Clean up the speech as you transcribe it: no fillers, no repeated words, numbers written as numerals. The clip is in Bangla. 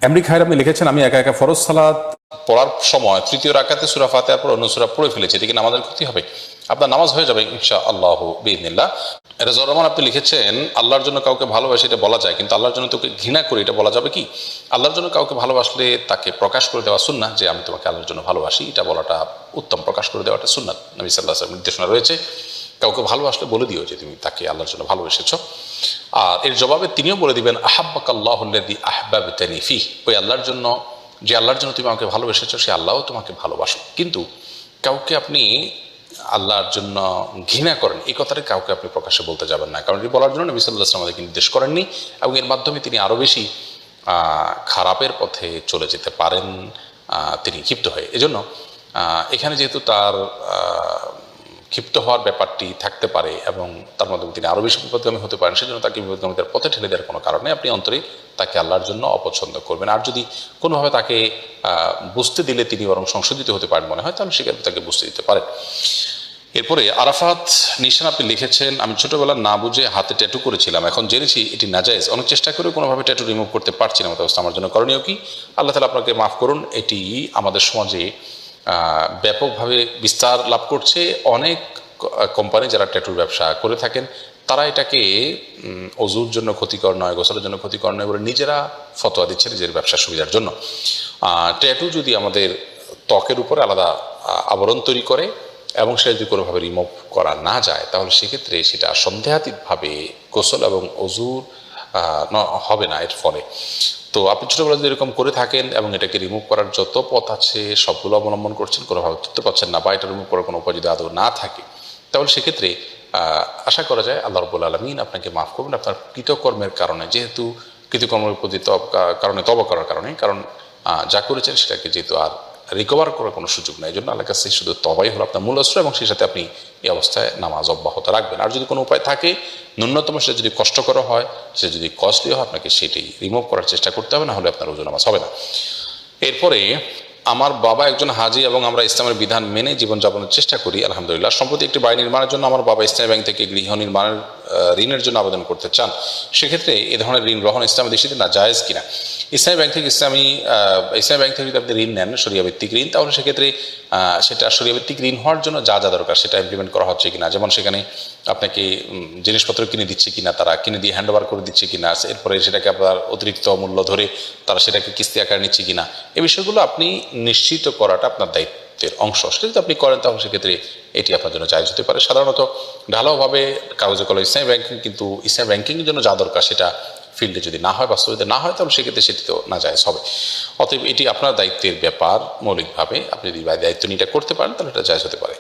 এমডি খায়ের আপনি লিখেছেন, আমি একা একা ফরজ সালাত পড়ার সময় তৃতীয় রাকাতে সূরা ফাতিহার পর অন্য সূরা পড়ে ফেলেছি, এতে কি নামাজের ক্ষতি হবে? আপনার নামাজ হয়ে যাবে ইনশাআল্লাহ বিইذনিল্লাহ। রেজাউর রহমান আপনি লিখেছেন, আল্লাহর জন্য কাউকে ভালোবাসি এটা বলা যায়, কিন্তু আল্লাহর জন্য তোকে ঘৃণা করি এটা বলা যাবে কি? আল্লাহর জন্য কাউকে ভালোবাসলে তাকে প্রকাশ করে দেওয়া সুন্নাহ, যে আমি তোমাকে আল্লাহর জন্য ভালোবাসি, এটা বলাটা উত্তম, প্রকাশ করে দেওয়াটা সুন্নাত। নবী সাল্লাল্লাহু আলাইহি ওয়াসাল্লামের নির্দেশনা রয়েছে, কাউকে ভালোবাসলে বলে দিও যে তুমি তাকে আল্লাহর জন্য ভালোবেসেছো। আর এর জবাবে তিনিও বলে দিবেন, আহাব্বাকাল্লাহুল্লাযী আহবাবতানি ফিহ, ওই আল্লাহর জন্য, যে আল্লাহর জন্য তুমি আমাকে ভালোবেসেছো সে আল্লাহও তোমাকে ভালোবাসো। কিন্তু কাউকে আপনি আল্লাহর জন্য ঘৃণা করেন, এই কথাটা কাউকে আপনি প্রকাশ্যে বলতে যাবেন না, কারণ এটি বলার জন্য নবী সাল্লাল্লাহু আলাইহি ওয়াসাল্লাম আমাদেরকে নির্দেশ করেননি, এবং এর মাধ্যমে তিনি আরও বেশি খারাপের পথে চলে যেতে পারেন, তিনি ক্ষিপ্ত হয়ে। এজন্য এখানে যেহেতু তার ক্ষিপ্ত হওয়ার ব্যাপারটি থাকতে পারে এবং তার মাধ্যমে তিনি আরও বেশি বিপদগামী হতে পারেন, সেজন্য তাকে বিপদগামীদের পথে ঠেলে দেওয়ার কোনো কারণে আপনি অন্তরে তাকে আল্লাহর জন্য অপছন্দ করবেন। আর যদি কোনোভাবে তাকে বুঝতে দিলে তিনি বরং সংশোধিত হতে পারেন মনে হয়, তাহলে সেক্ষেত্রে তাকে বুঝতে দিতে পারেন। এরপরে আরাফাত নিশান আপনি লিখেছেন, আমি ছোটবেলা না বুঝে হাতে ট্যাটু করেছিলাম, এখন জেনেছি এটি নাজায়েজ, অনেক চেষ্টা করে কোনোভাবে ট্যাটু রিমুভ করতে পারছি না, অবস্থা আমার জন্য করণীয় কি? আল্লাহ তাআলা আপনাকে মাফ করুন। এটি আমাদের সমাজে ব্যাপকভাবে বিস্তার লাভ করছে। অনেক কোম্পানি যারা ট্যাটুর ব্যবসা করে থাকেন তারা এটাকে অজুর জন্য ক্ষতিকর নয়, গোসলের জন্য ক্ষতিকর নয় বলে নিজেরা ফতোয়া দিচ্ছে নিজের ব্যবসার সুবিধার জন্য। ট্যাটু যদি আমাদের ত্বকের উপরে আলাদা আবরণ তৈরি করে এবং সেটা যদি কোনোভাবে রিমুভ করা না যায়, তাহলে সেক্ষেত্রে সেটা সন্দেহাতীতভাবে গোসল এবং অজুর হবে না এর ফলে। তো আপনি ছোটবেলা যদি এরকম করে থাকেন এবং এটাকে রিমুভ করার যত পথ আছে সবগুলো অবলম্বন করছেন, কোনোভাবে ধরতে পারছেন না, বা এটা রিমুভ করার কোনো উপায় যদি আদৌ না থাকে, তাহলে সেক্ষেত্রে আশা করা যায় আল্লাহ রাব্বুল আলামিন আপনাকে মাফ করবেন আপনার কৃতকর্মের কারণে, যেহেতু কৃতকর্মের প্রতি কারণে তওবা করার কারণে, কারণ যা করেছেন সেটাকে যেহেতু আর রিকভার করার কোনো সুযোগ নেই, এই জন্য আল্লাহর কাছে শুধু তওবাই হলো আপনার মূল অস্ত্র, এবং সেই সাথে আপনি এই অবস্থায় নামাজ অব্যাহত রাখবেন। আর যদি কোনো উপায় থাকে, ন্যূনতম সেটা যদি কষ্টকর হয়, সেটা যদি কস্টলি হয়, আপনাকে সেটাই রিমুভ করার চেষ্টা করতে হবে, না হলে আপনার ওযু নামাজ হবে না। এরপরে আমার বাবা একজন হাজি এবং আমরা ইসলামের বিধান মেনে জীবনযাপনের চেষ্টা করি আলহামদুলিল্লাহ। সম্প্রতি একটি বাড়ি নির্মাণের জন্য আমার বাবা ইসলামী ব্যাংক থেকে গৃহ নির্মাণের ঋণের জন্য আবেদন করতে চান, সেক্ষেত্রে এ ধরনের ঋণ গ্রহণ ইসলামী দৃষ্টিতে না জায়েজ কিনা? ইসলামী ব্যাংক থেকে যদি আপনি ঋণ নেন শরিয়া ভিত্তিক ঋণ, তাহলে সেক্ষেত্রে সেটা শরিয়া ভিত্তিক ঋণ হওয়ার জন্য যা যা দরকার সেটা ইমপ্লিমেন্ট করা হচ্ছে কিনা, যেমন সেখানে আপনাকে জিনিসপত্র কিনে দিচ্ছে কিনা, তারা কিনে দিয়ে হ্যান্ড ওভার করে দিচ্ছে কিনা, এরপরে সেটাকে আপনার অতিরিক্ত মূল্য ধরে তারা সেটাকে কিস্তি আকারে নিচ্ছে কিনা, এই বিষয়গুলো আপনি নিশ্চিত করাটা আপনার দায়িত্বের অংশ। সেটা যদি আপনি করেন তাহলে সেক্ষেত্রে এটি আপনার জন্য জায়েজ হতে পারে। সাধারণত ঢালাওভাবে কাগজে কলমে ইসলামী ব্যাংকিং, কিন্তু ইসলামী ব্যাংকিংয়ের জন্য যা দরকার সেটা ফিল্ডে যদি না হয়, বাস্তবিতে না হয়, তাহলে সেক্ষেত্রে সেটি তো না জায়েজ হবে। অতএব এটি আপনার দায়িত্বের ব্যাপার, মৌলিকভাবে আপনি যদি দায়িত্ব নিয়ে এটা করতে পারেন তাহলে এটা জায়েজ হতে পারে।